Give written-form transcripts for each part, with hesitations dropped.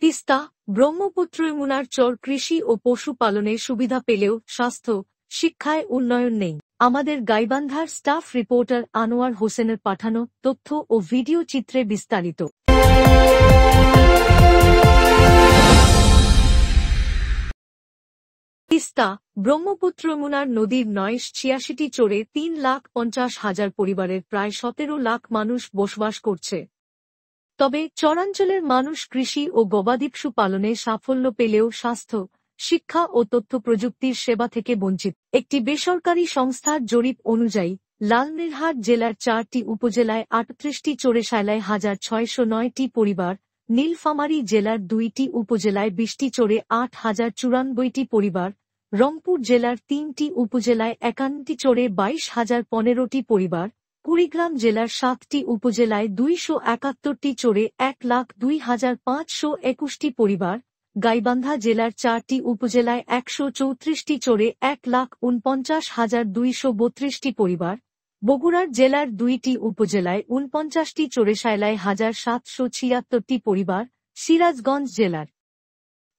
তিস্তা, ব্রহ্মপুত্র যমুনার চর কৃষি ও পশুপালনে সুবিধা পেলেও স্বাস্থ্য, শিক্ষায় উন্নয়ন নেই। আমাদের গাইবান্ধার স্টাফ রিপোর্টার আনোয়ার হোসেনের পাঠানো তথ্য ও ভিডিও চিত্রে বিস্তারিত। তিস্তা, ব্রহ্মপুত্র যমুনার নদীর ৯৮৬টি চরে ৩,৫০,০০০ পরিবারের প্রায় ১৭ লাখ মানুষ বসবাস করছে। তবে চরাঞ্চলের মানুষ কৃষি ও গবাদি পশু পালনে সাফল্য পেলেও স্বাস্থ্য, শিক্ষা ও তথ্য প্রযুক্তির সেবা থেকে বঞ্চিত। একটি বেসরকারি সংস্থার জরিপ অনুযায়ী লালমনিরহাট জেলার ৪টি উপজেলায় ৩৮টি চরে ১,৬০৯টি পরিবার, নীলফামারী জেলার ২টি উপজেলায় ২০টি চরে ৮,০৯৪টি পরিবার, রংপুর জেলার ৩টি উপজেলায় ৫১টি চরে ২২,০১৫টি পরিবার, কুড়িগ্রাম জেলার ৭টি উপজেলায় ২৭১টি চরে ১,০২,৫২১টি পরিবার, গাইবান্ধা জেলার ৪টি উপজেলায় ১৩৪টি চরে ১,৪৯,২৩২টি পরিবার, বগুড়ার জেলার ২টি উপজেলায় ৪৯টি চরে ১,৭৭৬টি পরিবার, সিরাজগঞ্জ জেলার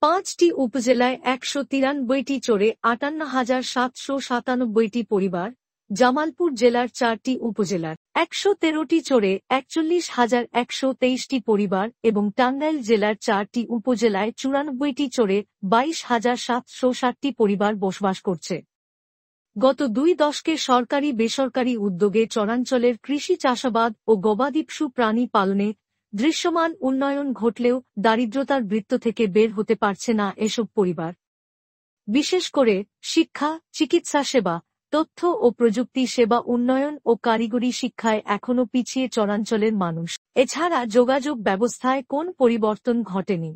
৫টি উপজেলায় ১৯৩টি চরে ৫৮,৭৯৭টি পরিবার, জামালপুর জেলার ৪টি উপজেলার ১১৩টি চরে ৪১,১২৩টি পরিবার এবং টাঙ্গাইল জেলার ৪টি উপজেলায় ৯৪টি চরে ২২,৭৬০টি পরিবার বসবাস করছে। গত ২ দশকে সরকারি বেসরকারি উদ্যোগে চরাঞ্চলের কৃষি চাষাবাদ ও গবাদি পশু প্রাণী পালনে দৃশ্যমান উন্নয়ন ঘটলেও দারিদ্র্যতার বৃত্ত থেকে বের হতে পারছে না এসব পরিবার। বিশেষ করে শিক্ষা, চিকিৎসা সেবা, তথ্য ও প্রযুক্তি সেবা উন্নয়ন ও কারিগরি শিক্ষায় এখনও পিছিয়ে চরাঞ্চলের মানুষ। এছাড়া যোগাযোগ ব্যবস্থায় কোন পরিবর্তন ঘটেনি।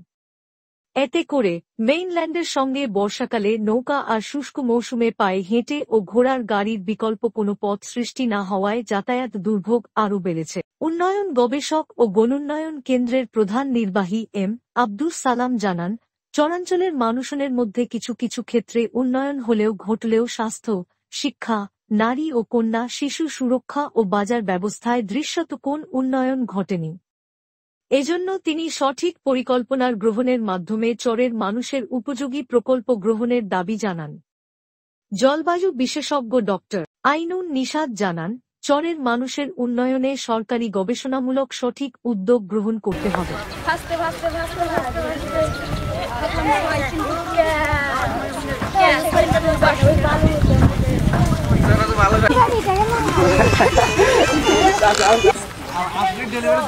এতে করে মেইনল্যান্ডের সঙ্গে বর্ষাকালে নৌকা আর শুষ্ক মৌসুমে পায়ে হেঁটে ও ঘোড়ার গাড়ির বিকল্প কোনো পথ সৃষ্টি না হওয়ায় যাতায়াত দুর্ভোগ আরও বেড়েছে। উন্নয়ন গবেষক ও গণোন্নয়ন কেন্দ্রের প্রধান নির্বাহী এম আব্দুস সালাম জানান, চরাঞ্চলের মানুষের মধ্যে কিছু কিছু ক্ষেত্রে উন্নয়ন ঘটলেও স্বাস্থ্য, শিক্ষা, নারী ও কন্যা শিশু সুরক্ষা ও বাজার ব্যবস্থায় দৃশ্যত কোন উন্নয়ন ঘটেনি। এজন্য তিনি সঠিক পরিকল্পনার গ্রহণের মাধ্যমে চরের মানুষের উপযোগী প্রকল্প গ্রহণের দাবি জানান। জলবায়ু বিশেষজ্ঞ ডক্টর আইনুন নিশাত জানান, চরের মানুষের উন্নয়নে সরকারি গবেষণামূলক সঠিক উদ্যোগ গ্রহণ করতে হবে। আপনি ডেলিভারি